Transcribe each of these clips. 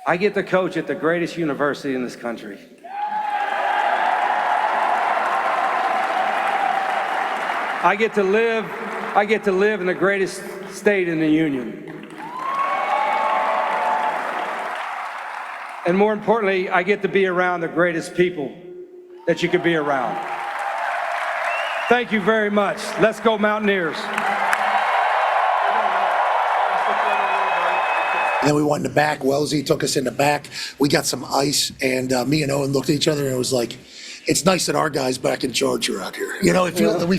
I get to coach at the greatest university in this country. I get to live in the greatest state in the union. And more importantly, I get to be around the greatest people that you could be around. Thank you very much. Let's go Mountaineers. And then we went in the back. Wellesley took us in the back. We got some ice, and me and Owen looked at each other, and it was like, it's nice that our guy's back in charge around here. You know, doesn't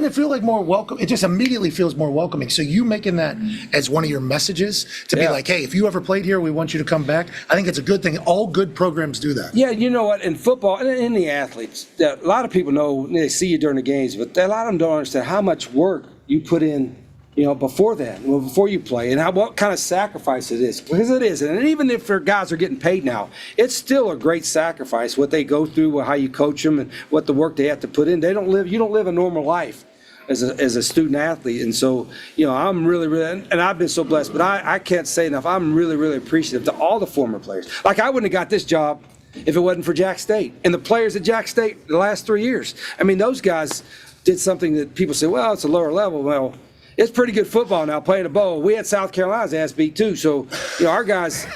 it feel like more welcome? It just immediately feels more welcoming. So you making that as one of your messages to be like, hey, if you ever played here, we want you to come back. I think it's a good thing. All good programs do that. Yeah, you know what? In football, and in the athletes, a lot of people know, they see you during the games, but a lot of them don't understand how much work you put in, you know, before that, before you play, and what kind of sacrifice it is. Because it is. And even if their guys are getting paid now, it's still a great sacrifice, what they go through, how you coach them, and what the work they have to put in. You don't live a normal life as a student athlete. And so, you know, I'm really, and I've been so blessed, but I can't say enough. I'm really, really appreciative to all the former players. Like, I wouldn't have got this job if it wasn't for Jack State. And the players at Jack State the last 3 years. I mean, those guys did something that people say, well, it's a lower level. Well, it's pretty good football now, playing a bowl. We had South Carolina's ass beat too. So, you know, our guys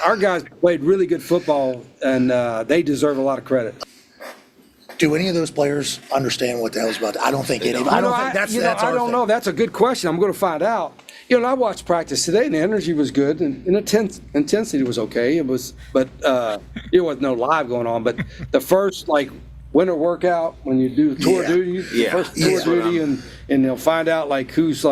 played really good football, and they deserve a lot of credit. Do any of those players understand what the hell's about? I don't think any. I don't think that's I don't know. That's a good question. I'm going to find out. You know, I watched practice today, and the energy was good, and intensity was okay. It was, but there was no live going on. But the first winter workout when you do tour duty, first tour duty, and they'll find out who's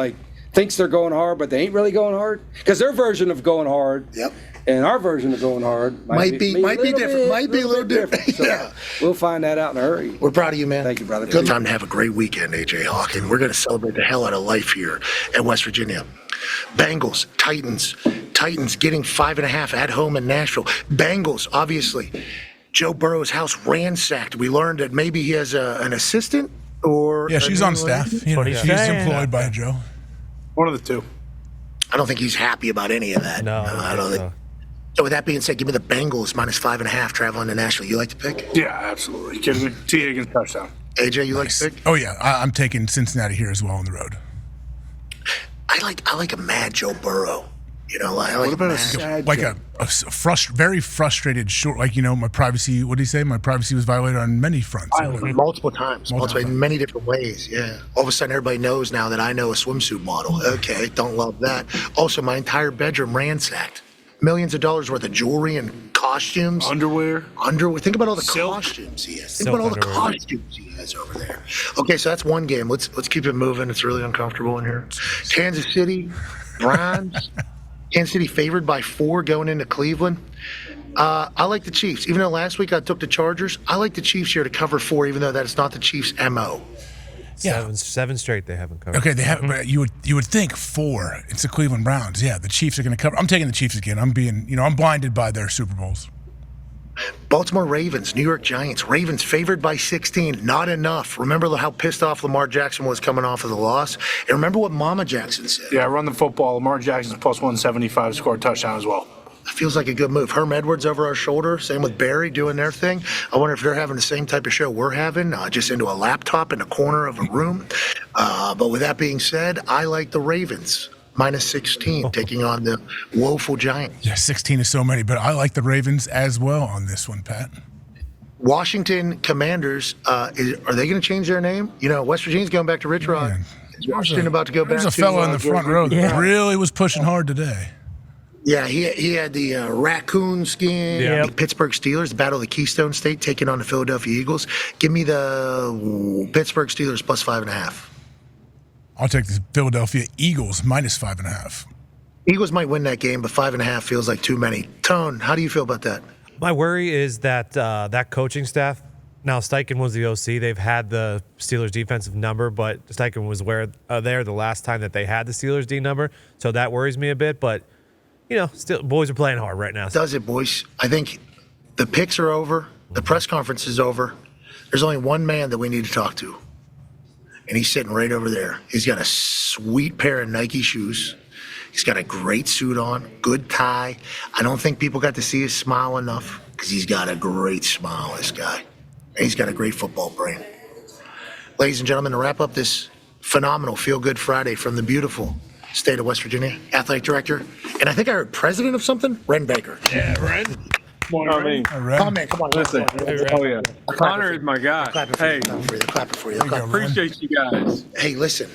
thinks they're going hard, but they ain't really going hard, because their version of going hard. Yep. And our version of going hard might be different. Might be a little different. So we'll find that out in a hurry. We're proud of you, man. Thank you, brother. Good time to have a great weekend, AJ Hawk, and we're going to celebrate the hell out of life here at West Virginia. Bengals, Titans getting 5.5 at home in Nashville. Bengals, obviously. Joe Burrow's house ransacked. We learned that maybe he has an assistant or... Yeah, she's on staff. She's employed by Joe. One of the two. I don't think he's happy about any of that. No, I don't think. So with that being said, give me the Bengals minus 5.5 traveling to Nashville. You like to pick? Yeah, absolutely. You kidding me? T. Higgins touchdown. AJ, you like to pick? Oh yeah, I'm taking Cincinnati here as well on the road. I like a mad Joe Burrow. You know, what about a sad very frustrated short, my privacy. What did he say? My privacy was violated on many fronts. Multiple times, in many different ways. Yeah. All of a sudden, everybody knows now that I know a swimsuit model. Okay, don't love that. Also, my entire bedroom ransacked. Millions of dollars worth of jewelry and costumes. Underwear. Think about all the costumes he has. Think about all the costumes he has over there. Okay, so that's one game. Let's keep it moving. It's really uncomfortable in here. Kansas City, Browns. Kansas City favored by 4 going into Cleveland. I like the Chiefs. Even though last week I took the Chargers, I like the Chiefs here to cover 4, even though that's not the Chiefs' MO. Seven straight they haven't covered. Okay, they have. But you would think 4. It's the Cleveland Browns. Yeah, the Chiefs are going to cover. I'm taking the Chiefs again. I'm blinded by their Super Bowls. Baltimore Ravens, New York Giants. Ravens favored by 16. Not enough. Remember how pissed off Lamar Jackson was coming off of the loss? And remember what Mama Jackson said. Yeah, run the football. Lamar Jackson's plus 175, scored a touchdown as well. Feels like a good move. Herm Edwards over our shoulder. Same with Barry doing their thing. I wonder if they're having the same type of show we're having, just into a laptop in a corner of a room. But with that being said, I like the Ravens. Minus 16, taking on the woeful Giants. Yeah, 16 is so many, but I like the Ravens as well on this one, Pat. Washington Commanders, are they going to change their name? West Virginia's going back to Rich Rod. Is Washington about to go back to... There's a fellow in the front row that really was pushing hard today. Yeah, he had the raccoon skin. Yeah. The Pittsburgh Steelers, the Battle of the Keystone State, taking on the Philadelphia Eagles. Give me the Pittsburgh Steelers plus 5.5. I'll take the Philadelphia Eagles minus 5.5. Eagles might win that game, but 5.5 feels like too many. Tone, how do you feel about that? My worry is that that coaching staff. Now Steichen was the OC. They've had the Steelers defensive number, but Steichen was there the last time that they had the Steelers D number, so that worries me a bit. But still, boys are playing hard right now. Does it, boys? I think the picks are over. The press conference is over. There's only one man that we need to talk to. And he's sitting right over there. He's got a sweet pair of Nike shoes. He's got a great suit on, good tie. I don't think people got to see his smile enough because he's got a great smile, this guy. And he's got a great football brain. Ladies and gentlemen, to wrap up this phenomenal Feel Good Friday from the beautiful state of West Virginia, athletic director, and I think I heard president of something, Wren Baker. Yeah, Wren. All right. Oh, man, come on. Listen. Oh, yeah. Connor is my guy. Clapping for Hey, you, clapping for you. There you go, Wren. appreciate you guys. Hey, listen.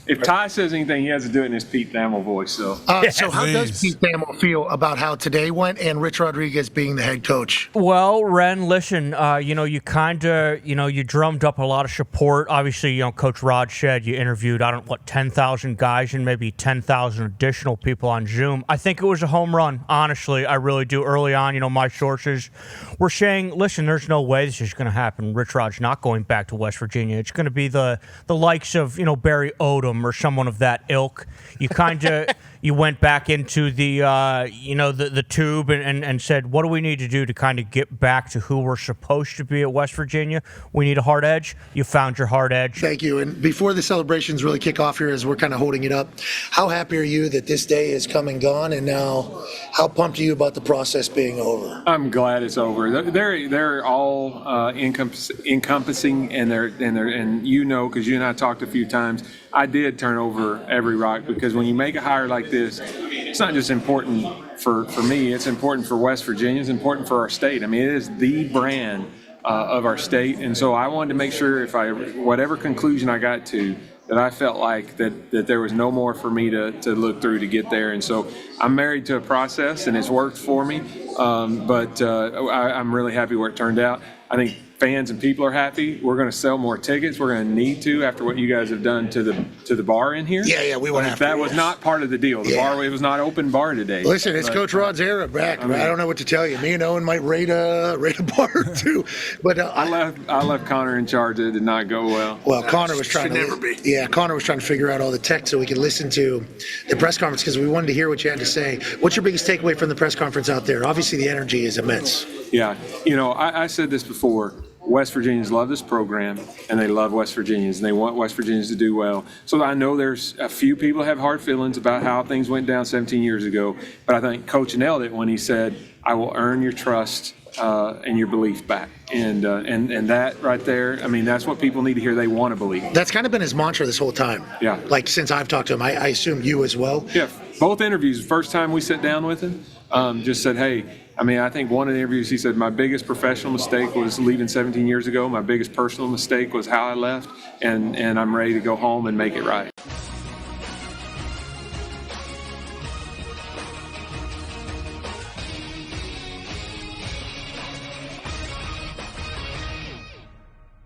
If Ty says anything, he has to do it in his Pete Thamel voice, so. So how does Please. Pete Thamel feel about how today went and Rich Rodriguez being the head coach? Well, Ren, listen, you kind of, you drummed up a lot of support. Obviously, Coach Rod said you interviewed, 10,000 guys and maybe 10,000 additional people on Zoom. I think it was a home run, honestly. I really do. Early on, my sources were saying, listen, there's no way this is going to happen. Rich Rod's not going back to West Virginia. It's going to be the likes of, Barry Odom or someone of that ilk. You kind of you went back into the the tube and said, what do we need to do to kind of get back to who we're supposed to be at West Virginia? We need a hard edge. You found your hard edge. Thank you. And before the celebrations really kick off here, as we're kind of holding it up, how happy are you that this day is come and gone? And now, how pumped are you about the process being over? I'm glad it's over. They're all encompassing, and and because you and I talked a few times. I did turn over every rock because when you make a hire like this, it's not just important for me. It's important for West Virginia. It's important for our state. I mean, it is the brand of our state, and so I wanted to make sure whatever conclusion I got to, that I felt like that there was no more for me to look through to get there. And so I'm married to a process, and it's worked for me. But I'm really happy where it turned out. I think fans and people are happy. We're going to sell more tickets. We're going to need to after what you guys have done to the bar in here. Yeah, we went after that was not part of the deal. The bar, it was not open bar today. Listen, it's Coach Rod's era back. I don't know what to tell you. Me and Owen might rate a bar too. But I left Connor in charge. It did not go well. Well, Connor was trying Connor was trying to figure out all the tech so we could listen to the press conference because we wanted to hear what you had to say. What's your biggest takeaway from the press conference out there? Obviously, the energy is immense. Yeah, I said this before. West Virginians love this program, and they love West Virginians, and they want West Virginians to do well. So I know there's a few people have hard feelings about how things went down 17 years ago, but I think Coach nailed it when he said, I will earn your trust and your belief back. And that right there, I mean, that's what people need to hear. They want to believe. That's kind of been his mantra this whole time. Yeah. Like since I've talked to him, I assume you as well. Yeah, both interviews, the first time we sat down with him, just said, hey, I think one of the interviews he said, my biggest professional mistake was leaving 17 years ago. My biggest personal mistake was how I left, and I'm ready to go home and make it right.